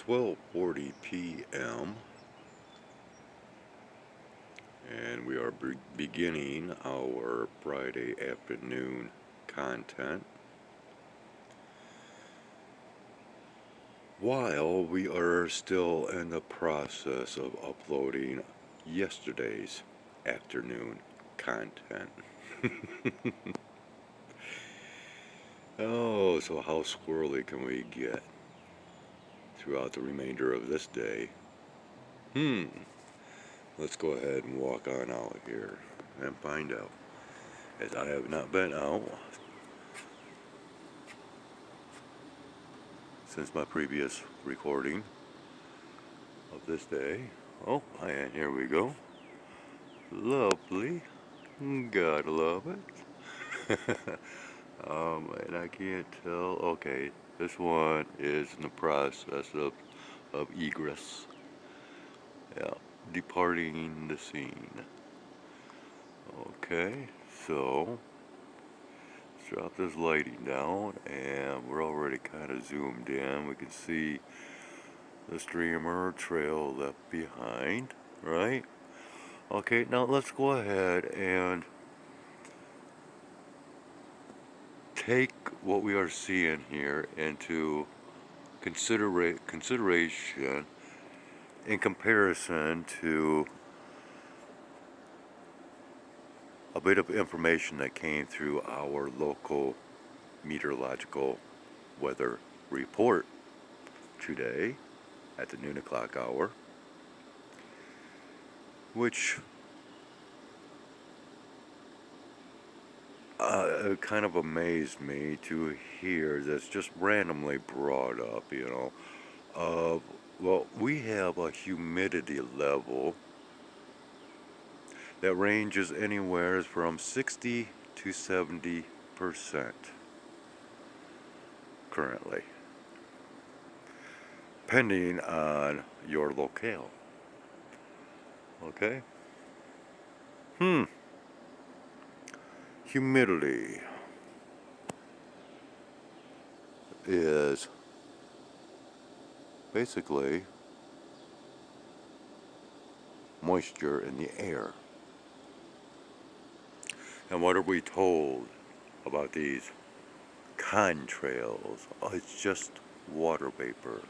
12:40 p.m. and we are beginning our Friday afternoon content while we are still in the process of uploading yesterday's afternoon content. Oh, so how squirrely can we get throughout the remainder of this day? Let's go ahead and walk on out here and find out, as I have not been out since my previous recording of this day. Oh, and here we go. Lovely. Gotta love it. And I can't tell. Okay, this one is in the process of egress. Yeah, departing the scene. Okay, so let's drop this lighting down, and we're already kind of zoomed in. We can see the streamer trail left behind, right? Okay, now let's go ahead and take what we are seeing here into consideration in comparison to a bit of information that came through our local meteorological weather report today at the noon o'clock hour, which kind of amazed me to hear that's just randomly brought up, well, we have a humidity level that ranges anywhere from 60 to 70% currently, depending on your locale. Okay? Humidity is basically moisture in the air. And what are we told about these contrails? Oh, it's just water vapor.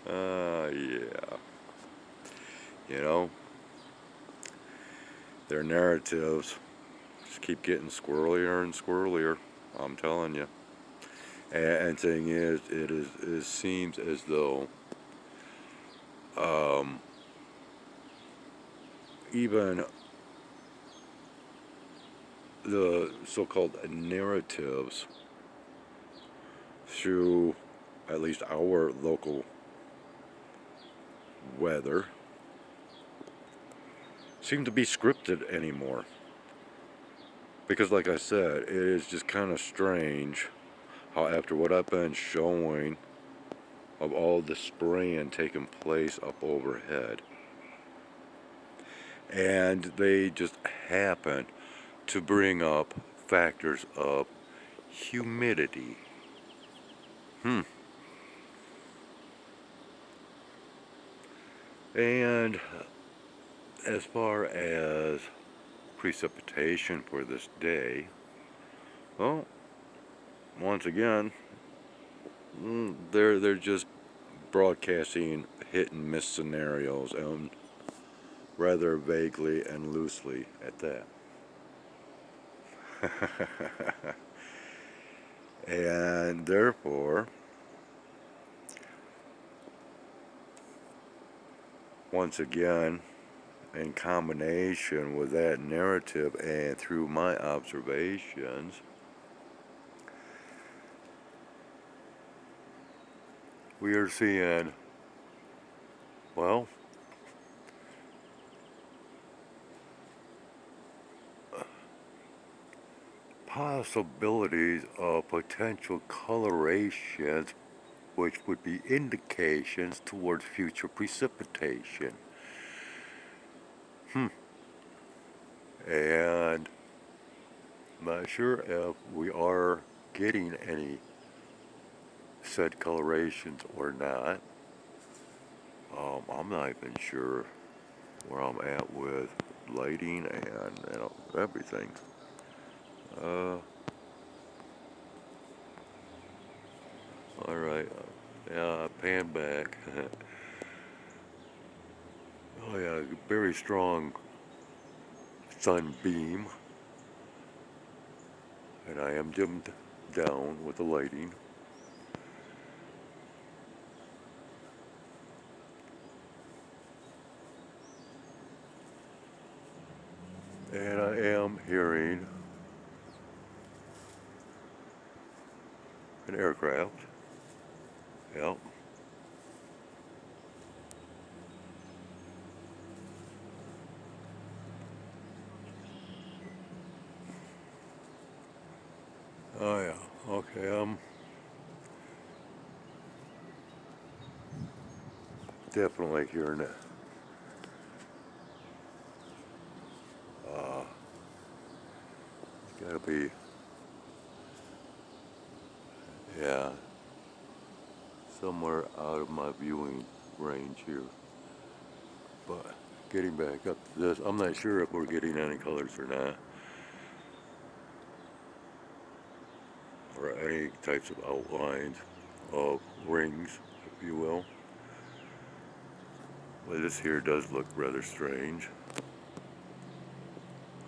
Yeah. You know, their narratives just keep getting squirrelier and squirrelier. I'm telling you. And thing is, it seems as though even the so-called narratives through at least our local weather seem to be scripted anymore. Because like I said, it is just kind of strange how after what I've been showing of all the spraying taking place up overhead, and they just happen to bring up factors of humidity. And as far as precipitation for this day, well, once again, they're just broadcasting hit and miss scenarios, and rather vaguely and loosely at that. And therefore, once again, in combination with that narrative and through my observations, we are seeing, well, possibilities of potential colorations which would be indications towards future precipitation. And I'm not sure if we are getting any said colorations or not. I'm not even sure where I'm at with lighting and everything. All right. Yeah, pan back. Oh yeah, very strong sunbeam, and I am dimmed down with the lighting. And I am hearing an aircraft. Yep. Oh yeah. Okay. I'm definitely hearing it. Uh, it's gotta be. Yeah. Somewhere out of my viewing range here. But getting back up to this, I'm not sure if we're getting any colors or not, or any types of outlines of rings, if you will. But this here does look rather strange.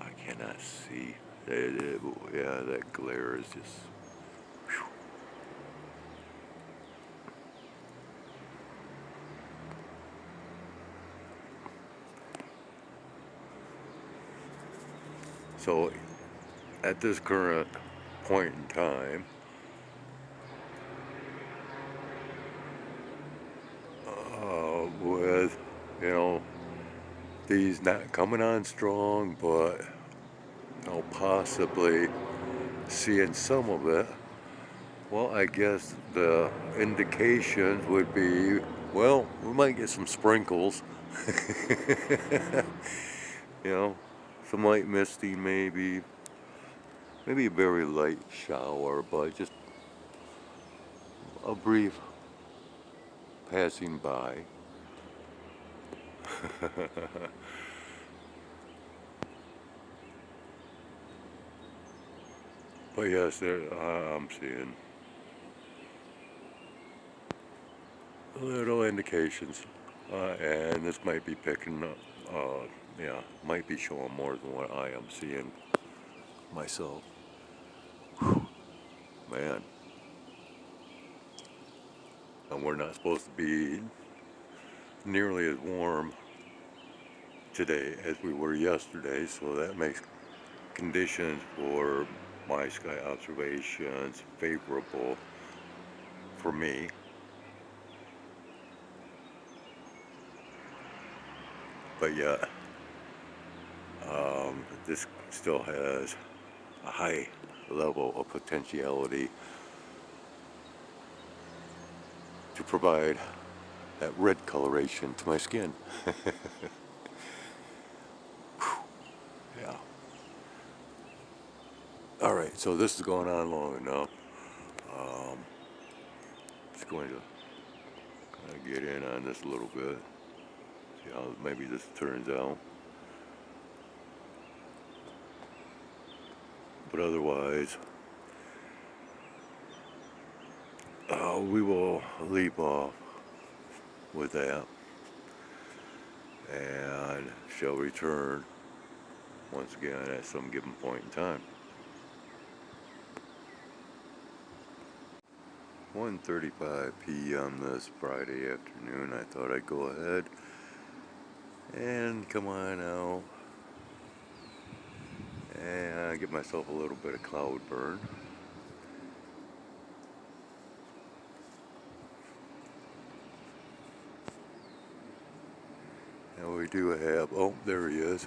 I cannot see. Yeah, that glare is just. Whew. So, at this current point in time, with these not coming on strong, but possibly seeing some of it. Well, I guess the indications would be, well, we might get some sprinkles. you know, some light misting maybe a very light shower, but just a brief passing by. But yes, I'm seeing little indications, and this might be picking up, yeah, might be showing more than what I am seeing myself. Whew, man, and we're not supposed to be nearly as warm today as we were yesterday, so that makes conditions for my sky observations favorable for me. But yet, this still has a high level of potentiality to provide that red coloration to my skin. Yeah. All right, so this is going on long enough. Um, just going to kind of get in on this a little bit. See how maybe this turns out. But otherwise, we will leave off with that and shall return once again at some given point in time. 1:35 p.m. this Friday afternoon. I thought I'd go ahead and come on out and get myself a little bit of cloud burn. And we do have, oh, there he is.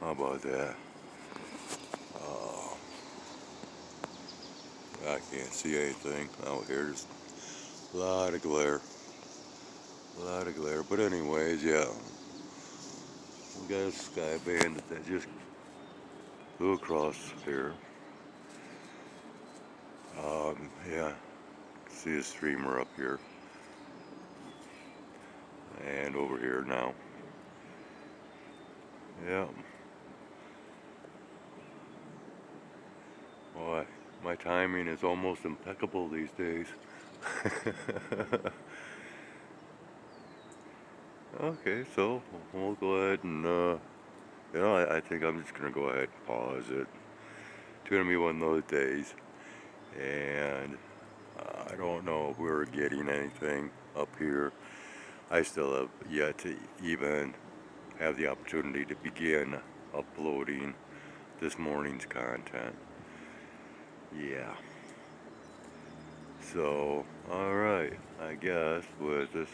How about that? Uh, I can't see anything out here. There's a lot of glare. A lot of glare. But anyways, yeah. We got a sky bandit that just flew across here. Yeah. see a streamer up here and over here now. Yeah. Boy, my timing is almost impeccable these days. Okay, so we'll go ahead and, I think I'm just gonna go ahead and pause it. It's gonna be one of those days, and I don't know if we're getting anything up here. I still have yet to even have the opportunity to begin uploading this morning's content. Yeah. So, alright, I guess with this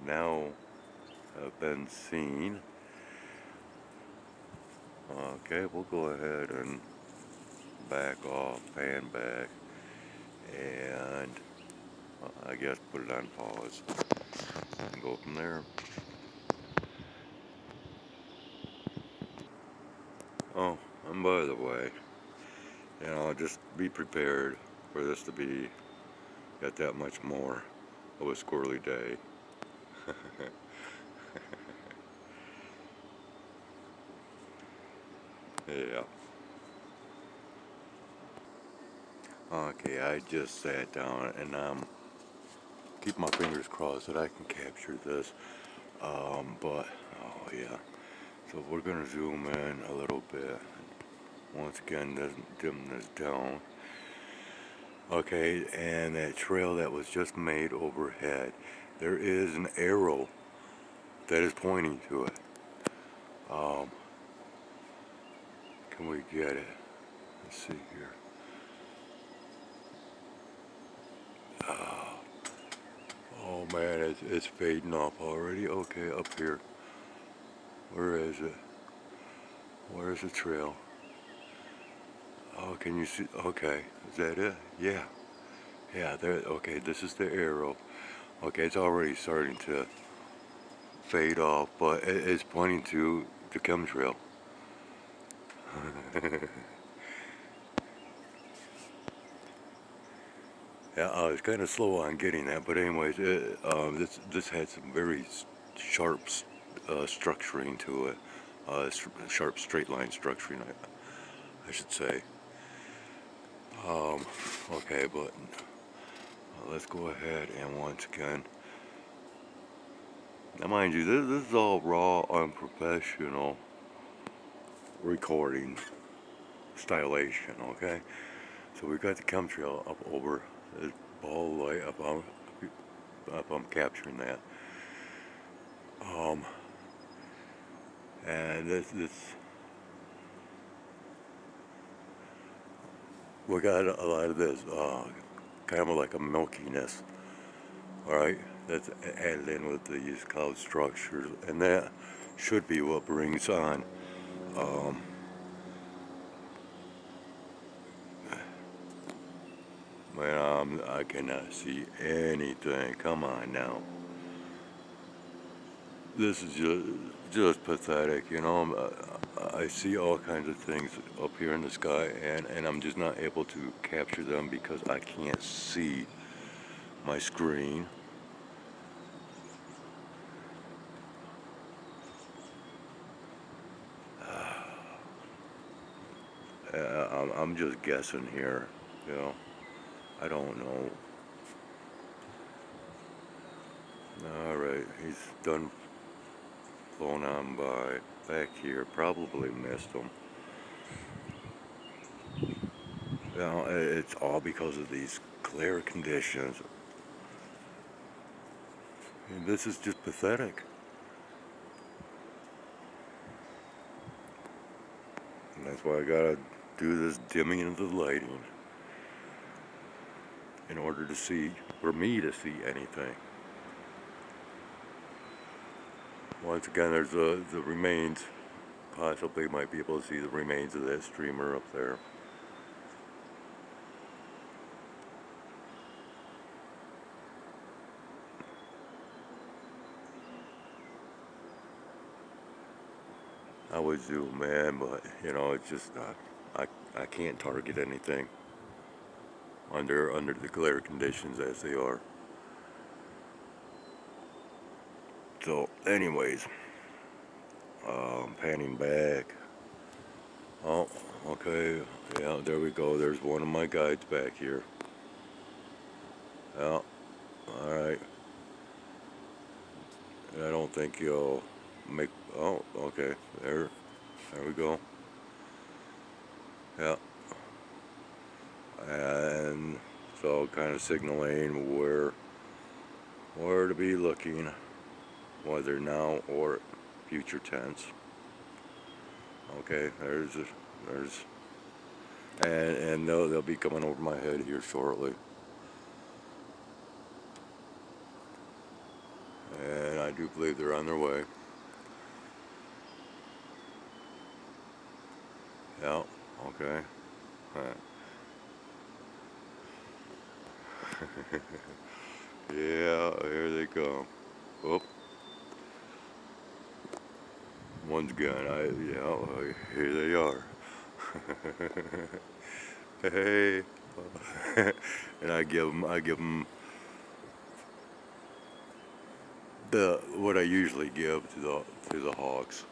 now have been seen. Okay, we'll go ahead and back off, pan back, and I guess put it on pause and go from there. Oh, and by the way, just be prepared for this to be got that much more of a squirrely day. Yeah. Okay, I just sat down and keep my fingers crossed that I can capture this. But oh yeah. So we're gonna zoom in a little bit. Once again, dim this down. Okay, and that trail that was just made overhead, there is an arrow that is pointing to it. Um, can we get it? Let's see here. Uh, oh man, it's fading off already. Okay, up here. Where is it? Where is the trail? Oh, can you see? Okay, is that it? Yeah. Yeah, there. Okay, this is the arrow. Okay, it's already starting to fade off, but it's pointing to the chemtrail. Yeah, I was kind of slow on getting that, but anyways, this had some very sharp structuring to it, sharp straight line structuring, I should say. Okay, but let's go ahead and once again. Now, mind you, this is all raw, unprofessional recording stylation. Okay, so we got the chemtrail up over this ball light up. I'm capturing that. Um, and this we got a lot of this, kind of like a milkiness. All right, that's added in with these cloud structures, and that should be what brings on. Um, Man, I cannot see anything. Come on now. This is just pathetic, I see all kinds of things up here in the sky, and I'm just not able to capture them because I can't see my screen. I'm just guessing here, you know. I don't know. Alright, he's done flown on by. Back here, probably missed him. It's all because of these clear conditions. And this is just pathetic. And that's why I gotta do this dimming of the lighting in order to see, for me to see anything. Once again, there's the remains. Possibly might be able to see the remains of that streamer up there. I would zoom in, but it's just not. I can't target anything under the glare conditions as they are. So anyways, panning back. Oh, okay, yeah, there we go. There's one of my guides back here. Yeah, alright. I don't think you'll make, oh, okay, there we go. Yeah, and so kind of signaling where to be looking, whether now or future tense. Okay, there's and they'll be coming over my head here shortly. And I do believe they're on their way. Yeah, okay. Yeah, here they come. Oh, one's gone. Yeah, here they are. Hey, and I give them the what I usually give to the hawks,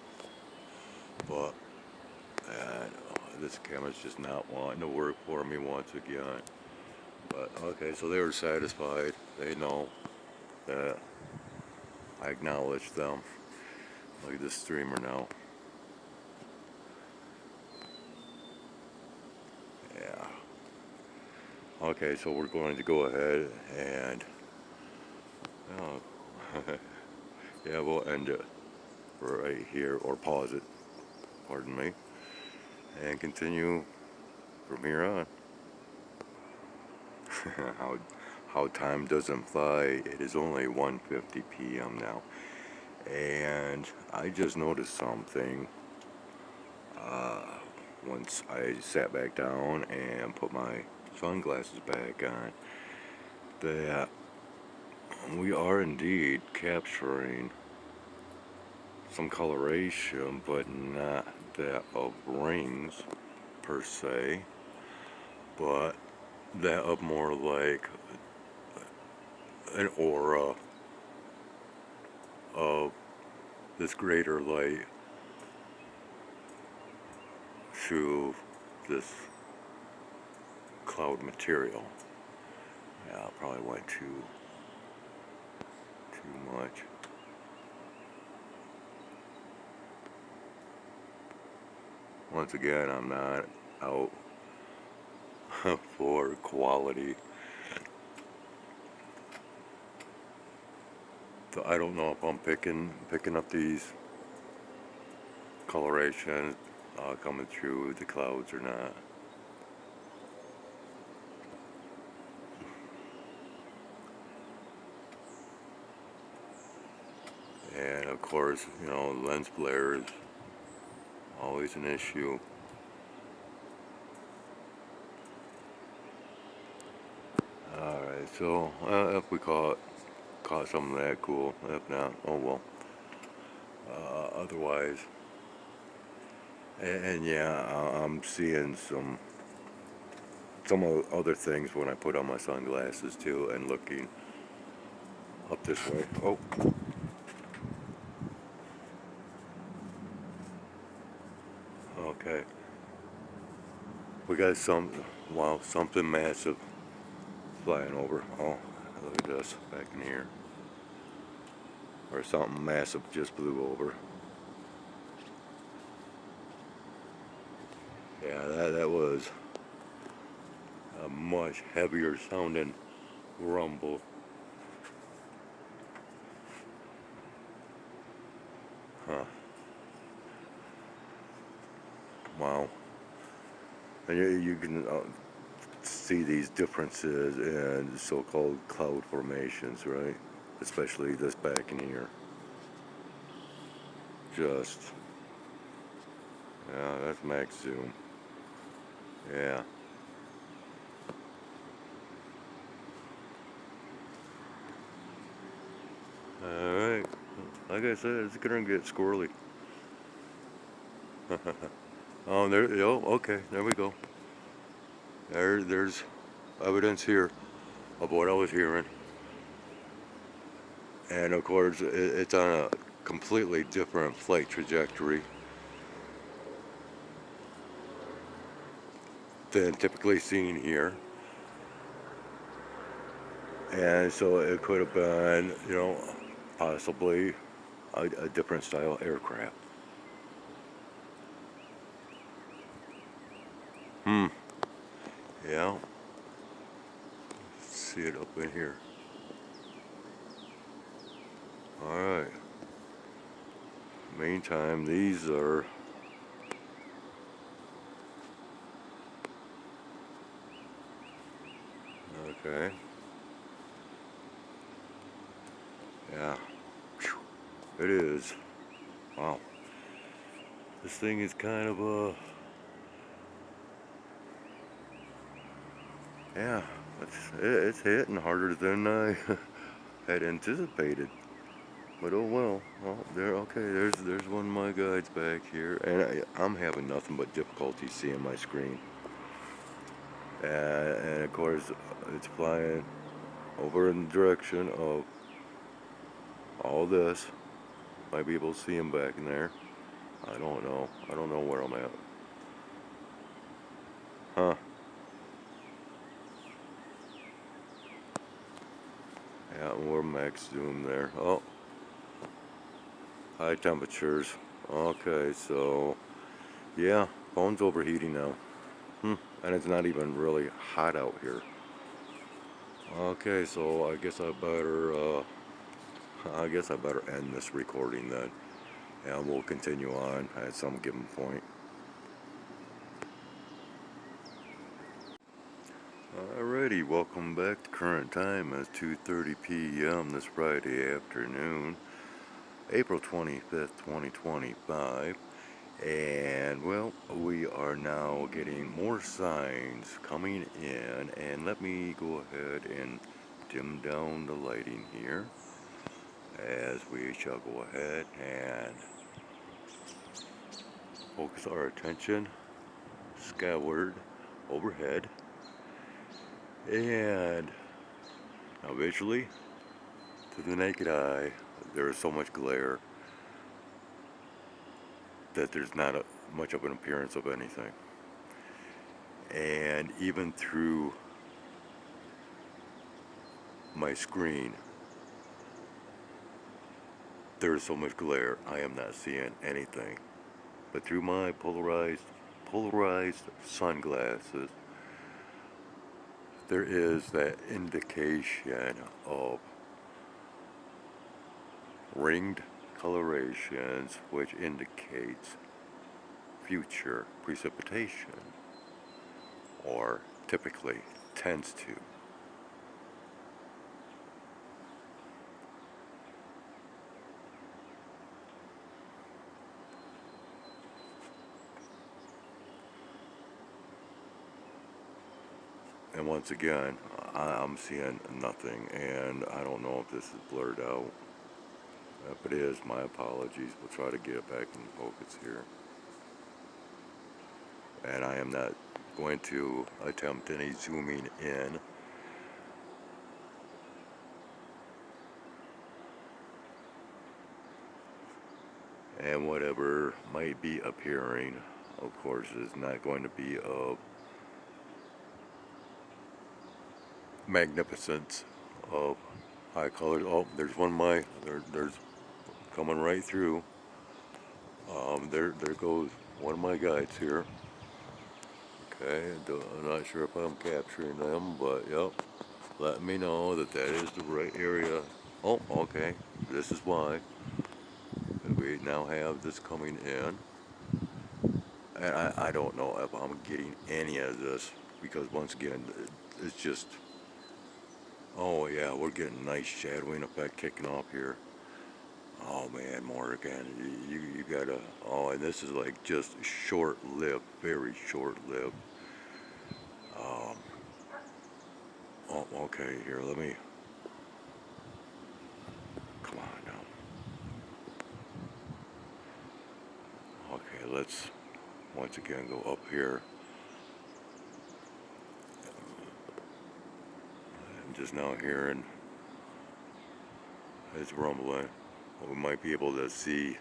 but this camera's just not wanting to work for me once again. But okay, so they were satisfied. They know that I acknowledge them. Look at this streamer now. Yeah. Okay, so we're going to go ahead and oh, yeah, we'll end it right here, or pause it, pardon me, and continue from here on. how how time doesn't fly. It is only 1:50 p.m. now, and I just noticed something once I sat back down and put my sunglasses back on, that we are indeed capturing some coloration, but not that of rings per se, but that of more like an aura of this greater light through this cloud material. Yeah, I probably went too much. Once again, I'm not out for quality. So I don't know if I'm picking up these colorations coming through the clouds or not. And of course, you know, lens flare is always an issue. Alright, so if we caught some of that, cool. If not, oh well. Otherwise, and yeah, I'm seeing some other things when I put on my sunglasses too, and looking up this way. Oh, okay. We got wow, something massive flying over. Oh, look at this back in here. Or something massive just blew over. Yeah, that was a much heavier sounding rumble. Huh. Wow. And you can see these differences in so-called cloud formations, right? Especially this back in here. Just, yeah, that's max zoom. Yeah. Alright. Like I said, it's gonna get squirrely. Oh, there, oh, okay, there we go. There's evidence here of what I was hearing. And of course, it's on a completely different flight trajectory than typically seen here. And so it could have been, possibly a different style aircraft. Hmm. Yeah. See it up in here. All right. Meantime, these are okay. Yeah. It is. Wow. This thing is kind of yeah. It's hitting harder than I had anticipated. But oh well. Well, there. Okay. There's one of my guides back here, and I'm having nothing but difficulty seeing my screen. And of course, it's flying over in the direction of all this. Might be able to see him back in there. I don't know. I don't know where I'm at. Huh. Yeah, we're max zoom there. Oh, high temperatures. Okay, so yeah, phone's overheating now. And it's not even really hot out here. Okay, so I guess I better end this recording then, and we'll continue on at some given point. Alrighty, welcome back. The current time is 2:30 p.m. this Friday afternoon, April 25th, 2025. And well, we are now getting more signs coming in, and let me go ahead and dim down the lighting here as we shall go ahead and focus our attention skyward overhead. And now visually, to the naked eye, there is so much glare that there's not much of an appearance of anything. And even through my screen, there is so much glare, I am not seeing anything. But through my polarized sunglasses, there is that indication of ringed colorations, which indicates future precipitation, or typically tends to. And once again, I'm seeing nothing, and I don't know if this is blurred out. If it is, my apologies. We'll try to get it back in focus here. And I am not going to attempt any zooming in. And whatever might be appearing, of course, is not going to be of magnificence, of high colors. Oh, there's one there's coming right through. There goes one of my guides here. Okay, I'm not sure if I'm capturing them, but yep, let me know that that is the right area. Oh, okay, this is why. We now have this coming in. And I don't know if I'm getting any of this, because once again, it's just, oh yeah, we're getting nice shadowing effect kicking off here. Oh man, Morgan, you gotta, oh, and this is like just short-lived, very short-lived. Um, oh, okay, here, let me, come on now. Okay, let's once again go up here. I'm just now hearing it's rumbling. We might be able to see,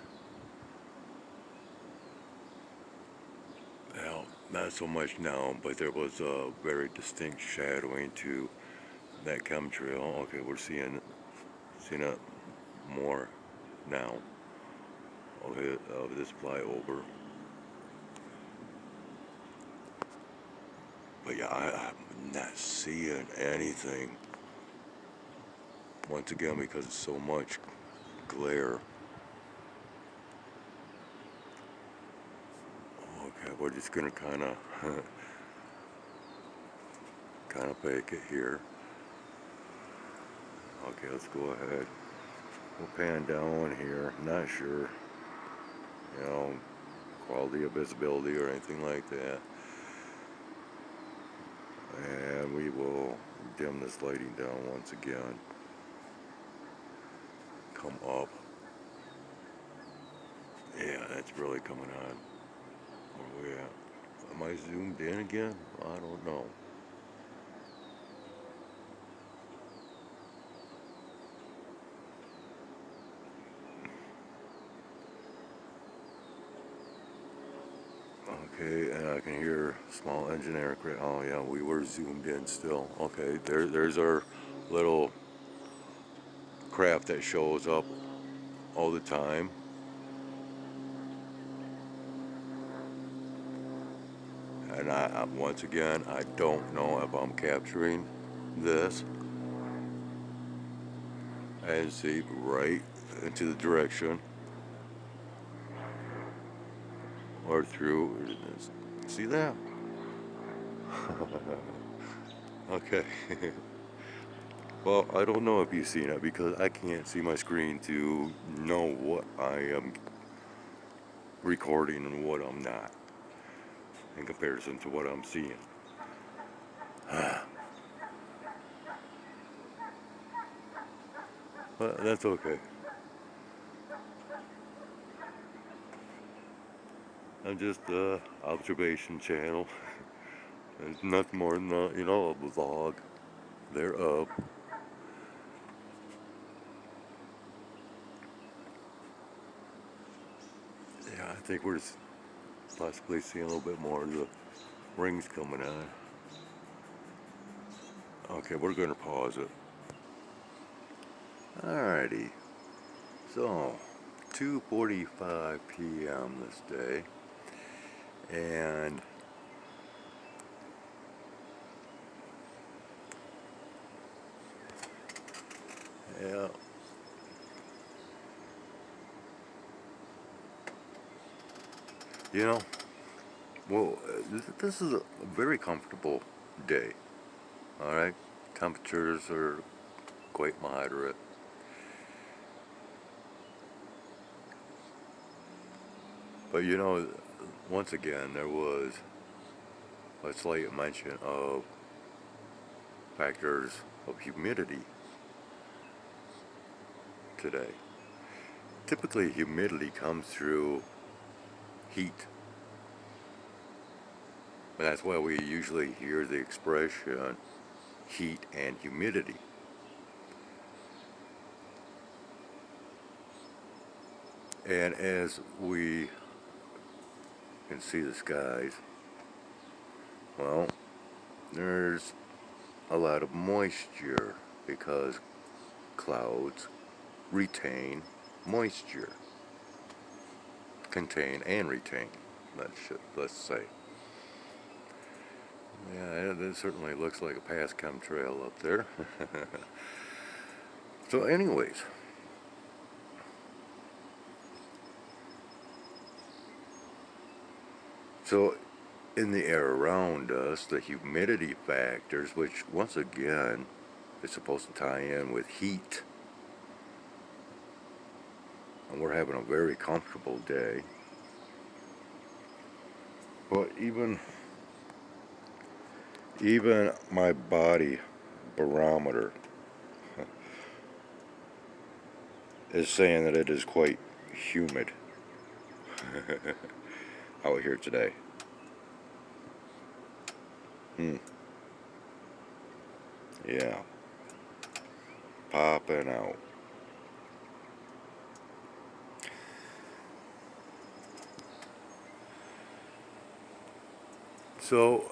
well, not so much now, but there was a very distinct shadowing to that chemtrail. Okay, we're seeing it more now. Okay, of this flyover. But yeah, I'm not seeing anything. Once again, because it's so much glare. Okay, we're just gonna kind of fake it here. Okay, let's go ahead. We'll pan down here. Not sure, quality of visibility or anything like that. And we will dim this lighting down once again. Come up. Yeah, that's really coming on. Where we at? Am I zoomed in again? I don't know. Okay, and I can hear small engine aircraft. Oh yeah, we were zoomed in still. Okay, there's our little craft that shows up all the time. And once again, I don't know if I'm capturing this. And see right into the direction or through. See that? Okay. Well, I don't know if you've seen it because I can't see my screen to know what I am recording and what I'm not in comparison to what I'm seeing. But that's okay. I'm just a observation channel. There's nothing more than a vlog. They're up. Yeah, I think we're possibly seeing a little bit more of the rings coming on. Okay, we're gonna pause it. Alrighty. So, 2:45 p.m. this day, and yeah, you know, well, this is a very comfortable day. All right, temperatures are quite moderate. But once again, there was a slight mention of factors of humidity today. Typically, humidity comes through heat. And that's why we usually hear the expression heat and humidity. And as we can see the skies, well, there's a lot of moisture because clouds retain moisture. Contain and retain, let's say. Yeah, it certainly looks like a past chemtrail up there. So anyways, so in the air around us, the humidity factors, which once again is supposed to tie in with heat, and we're having a very comfortable day. But even my body barometer is saying that it is quite humid out here today. Hmm. Yeah. Popping out. So,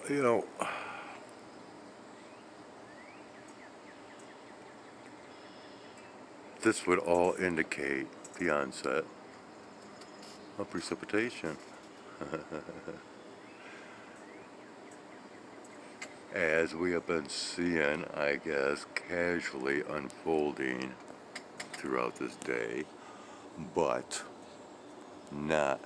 this would all indicate the onset of precipitation. As we have been seeing, I guess, casually unfolding throughout this day, but not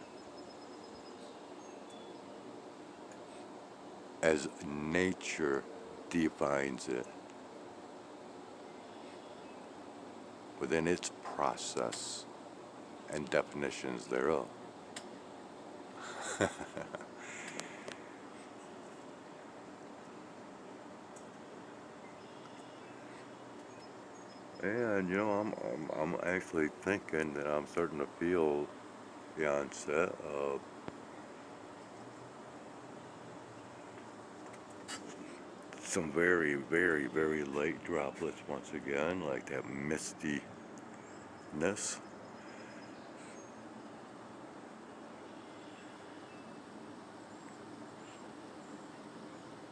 as nature defines it within its process and definitions thereof. And I'm actually thinking that I'm starting to feel the onset of some very, very, very light droplets once again, like that mistiness.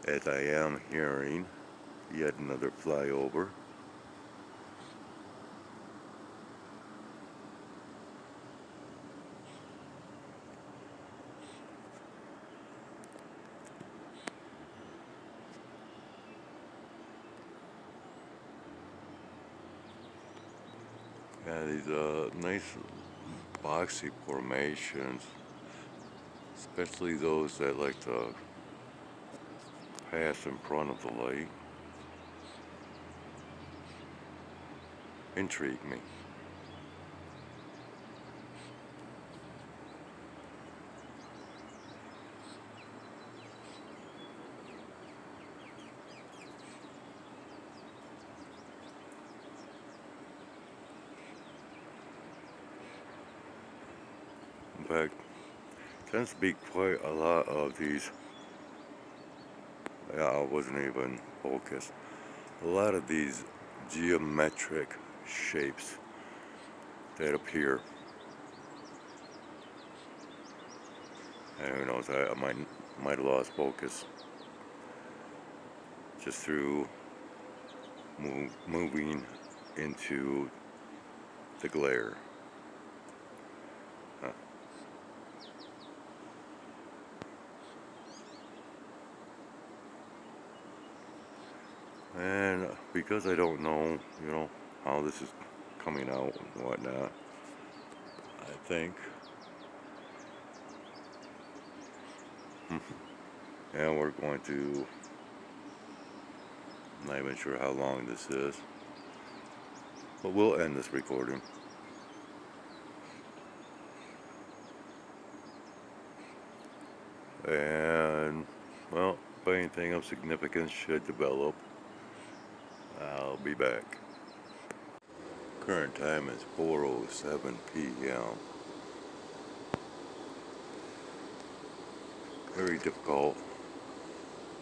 As I am hearing yet another flyover. Yeah, these nice boxy formations, especially those that like to pass in front of the light, intrigue me. In fact, tends to be quite a lot of these. Yeah, I wasn't even focused. A lot of these geometric shapes that appear. And who knows, I might have lost focus just through moving into the glare. Huh. And because I don't know, how this is coming out and whatnot, I think, and we're going to, I'm not even sure how long this is, but we'll end this recording. And, well, if anything of significance should develop, I'll be back. Current time is 4:07 p.m. Very difficult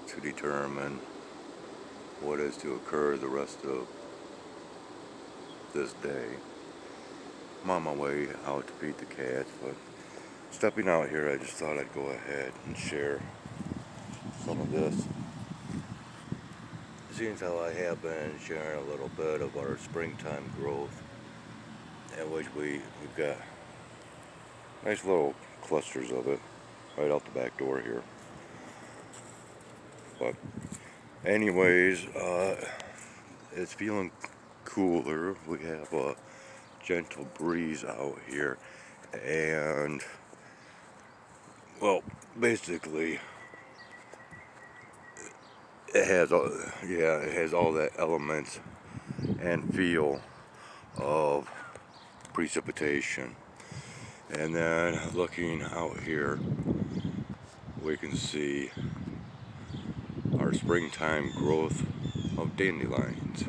to determine what is to occur the rest of this day. I'm on my way out to feed the cats, but stepping out here, I just thought I'd go ahead and share some of this. Seeing how I have been sharing a little bit of our springtime growth, in which we've got nice little clusters of it right out the back door here. But anyways, it's feeling cooler. We have a gentle breeze out here, and well, basically it has all that elements and feel of precipitation. And then looking out here, we can see our springtime growth of dandelions.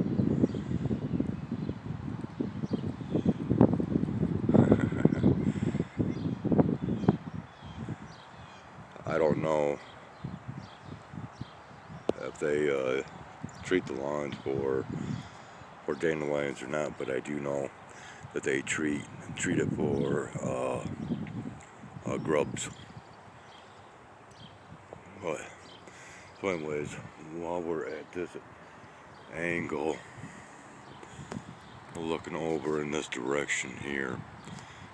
I don't know if they treat the lawns for dandelions or not, but I do know that they treat it for grubs. But so anyways, while we're at this angle, looking over in this direction here,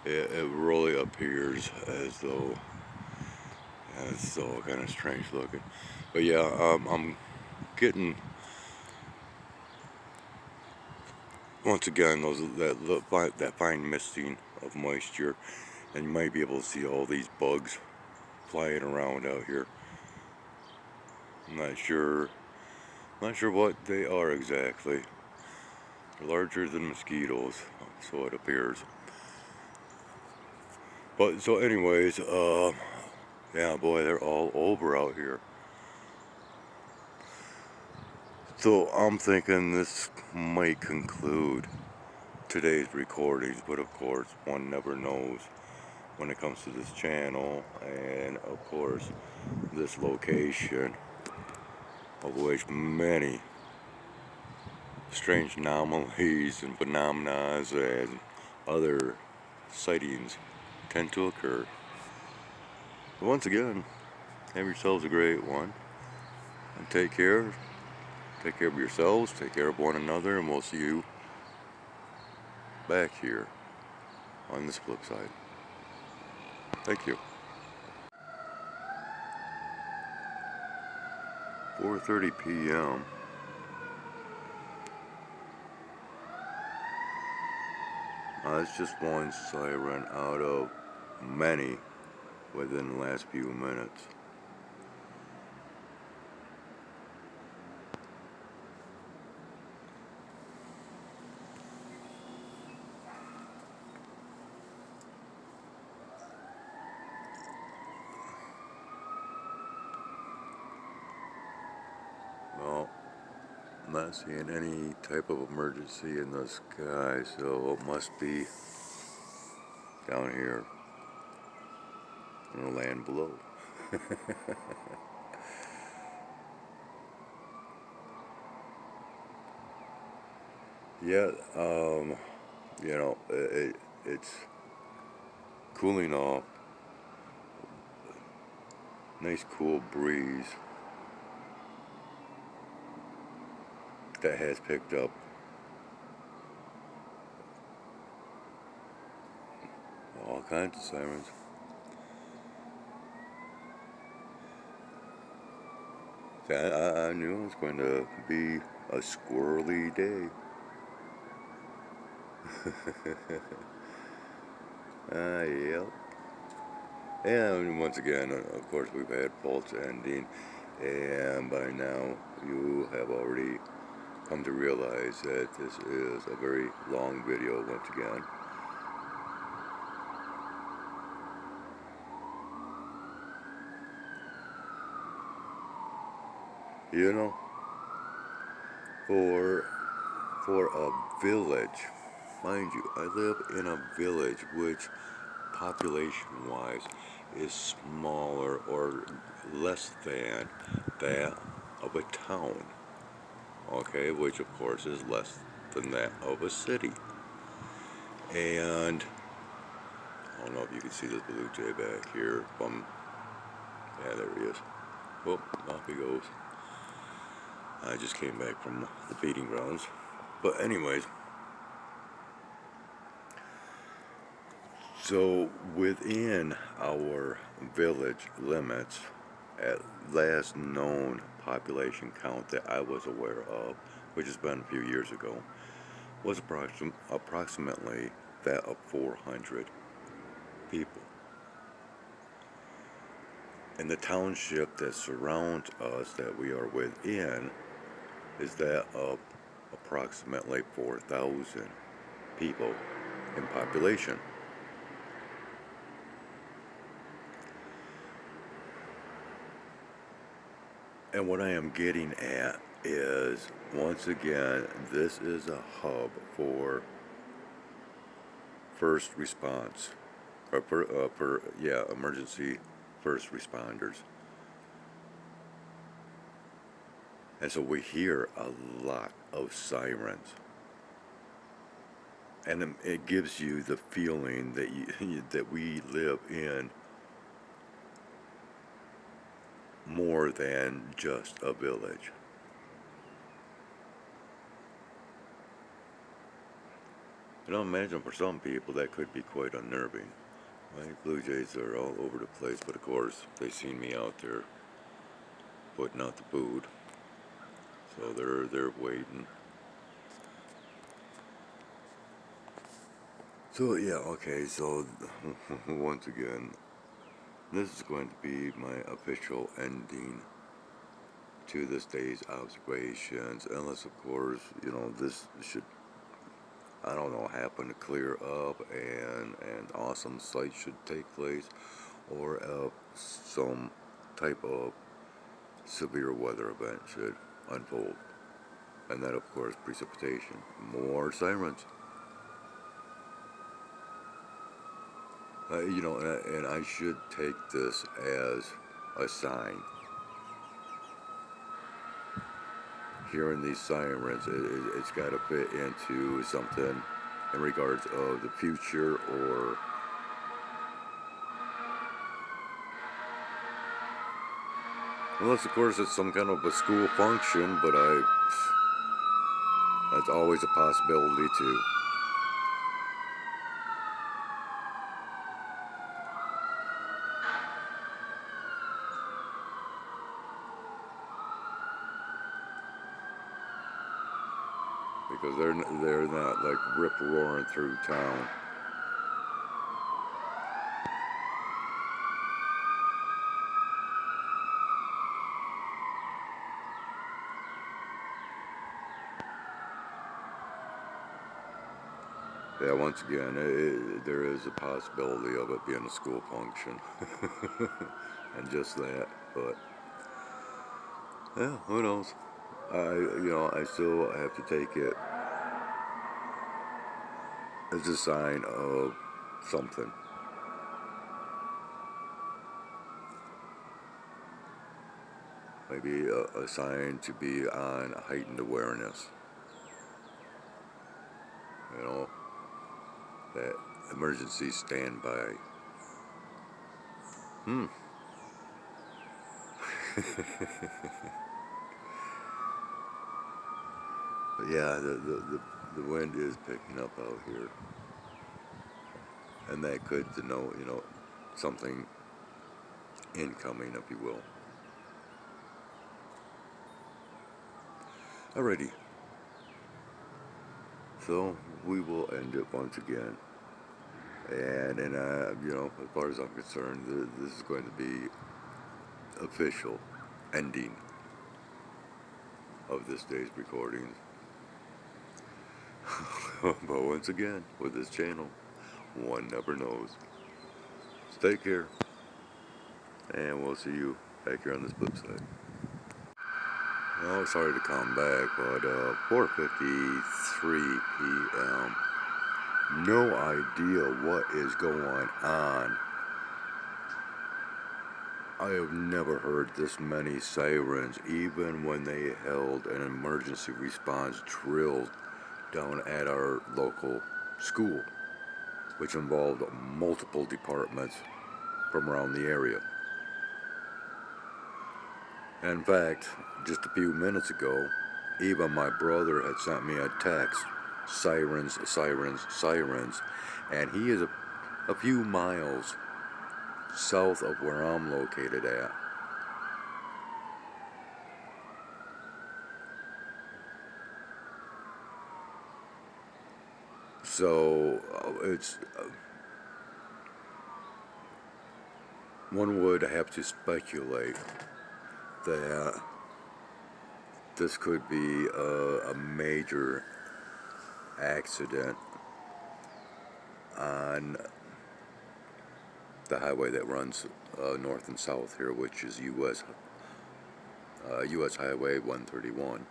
it really appears as though kind of strange looking. But yeah, I'm getting, once again, that fine misting of moisture, and you might be able to see all these bugs flying around out here. I'm not sure what they are exactly. They're larger than mosquitoes, so it appears. But so anyways, yeah, boy, they're all over out here. So I'm thinking this might conclude today's recordings, but of course one never knows when it comes to this channel, and of course this location, of which many strange anomalies and phenomena and other sightings tend to occur. But once again, have yourselves a great one, and take care of yourselves, take care of one another, and we'll see you back here on this flip side. Thank you. 4:30 p.m. It's just one siren out of many within the last few minutes. Well, I'm not seeing any type of emergency in the sky, so it must be down here in the land below. Yeah, you know, it's cooling off. Nice cool breeze that has picked up. All kinds of sirens. I knew it was going to be a squirrely day. Yep. And once again, of course, we've had false ending, and by now you have already come to realize that this is a very long video once again. You know, for a village, mind you, I live in a village which population-wise is smaller or less than that of a town, okay, which of course is less than that of a city. And I don't know if you can see this blue jay back here from, yeah, there he is. Oh, off he goes. I just came back from the feeding grounds. But anyways, so within our village limits, at last known population count that I was aware of, which has been a few years ago, was approximately that of 400 people. And the township that surrounds us that we are within is that of approximately 4,000 people in population. And what I am getting at is, once again, this is a hub for first response, or emergency first responders. And so we hear a lot of sirens. And it gives you the feeling that that we live in more than just a village. You know, imagine for some people that could be quite unnerving. Right? Blue jays are all over the place, but of course they seen me out there putting out the food, so they're waiting. So yeah, okay. So once again, this is going to be my official ending to this day's observations, unless of course this should, I don't know, happen to clear up and an awesome sight should take place, or some type of severe weather event should unfold. And that, of course, precipitation. More sirens. And I should take this as a sign. Hearing these sirens, it's got to fit into something in regards of the future, or unless, of course, it's some kind of a school function, but that's always a possibility too. Because they're not like rip roaring through town. Yeah, once again, there is a possibility of it being a school function, and just that. But yeah, who knows? I still have to take it as a sign of something. Maybe a sign to be on heightened awareness. You know, that emergency standby. But yeah, the wind is picking up out here, and that could denote, something incoming, if you will. Alrighty, so we will end it once again. And as far as I'm concerned, this is going to be official ending of this day's recordings. But once again, with this channel, one never knows. So take care, and we'll see you back here on this flip side. Well, sorry to come back, but 4:53 p.m. No idea what is going on. I have never heard this many sirens, even when they held an emergency response drill down at our local school, which involved multiple departments from around the area. In fact, just a few minutes ago, even my brother had sent me a text, sirens, sirens, sirens, and he is a few miles south of where I'm located at. So it's one would have to speculate that this could be a major accident on the highway that runs north and south here, which is US Highway 131,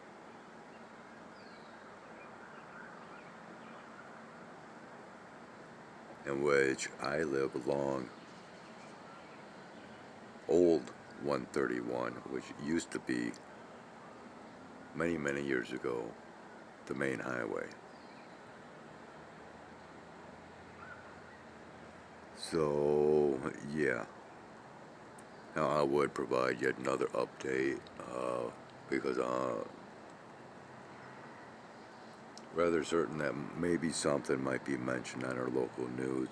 in which I live along Old 131, which used to be many years ago, the main highway. So, yeah. Now I would provide yet another update because rather certain that maybe something might be mentioned on our local news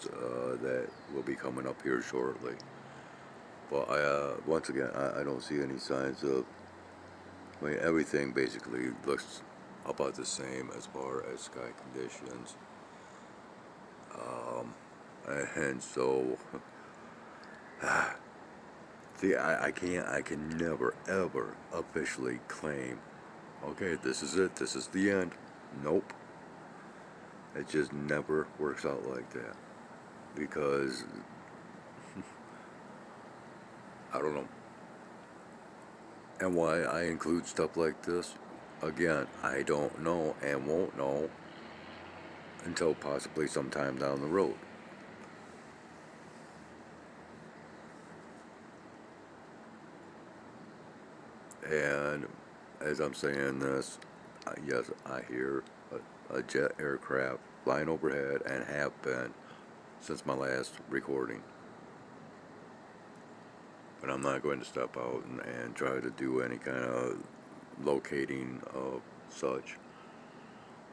that will be coming up here shortly. But once again, I don't see any signs of. I mean, everything basically looks about the same as far as sky conditions. And so, see, I can never ever officially claim, okay, this is it, this is the end. Nope. It just never works out like that. Because, I don't know. And why I include stuff like this, again, I don't know and won't know until possibly sometime down the road. And as I'm saying this, yes, I hear a jet aircraft flying overhead and have been since my last recording. But I'm not going to step out and try to do any kind of locating of such.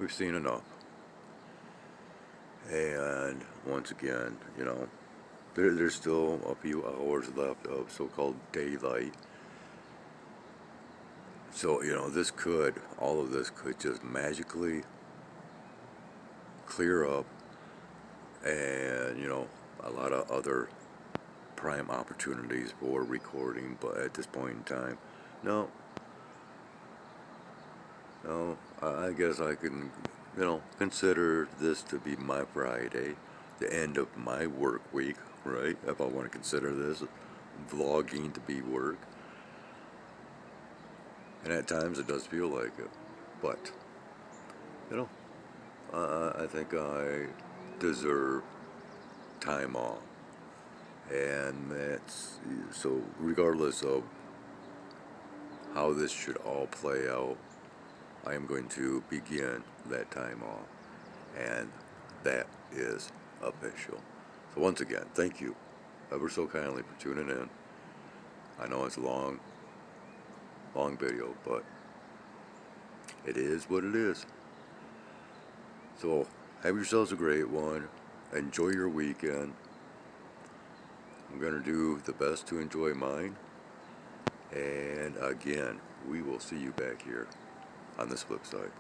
We've seen enough. And once again, there's still a few hours left of so-called daylight. So, all of this could just magically clear up and, a lot of other prime opportunities for recording, but at this point in time, no, no, I guess I can, consider this to be my Friday, the end of my work week, right? If I want to consider this vlogging to be work. And at times it does feel like it, but, you know, I think I deserve time off. And that's so, regardless of how this should all play out, I am going to begin that time off. And that is official. So, once again, thank you ever so kindly for tuning in. I know it's a long video, but it is what it is. So, have yourselves a great one. Enjoy your weekend. I'm going to do the best to enjoy mine. And again, we will see you back here on this flip side.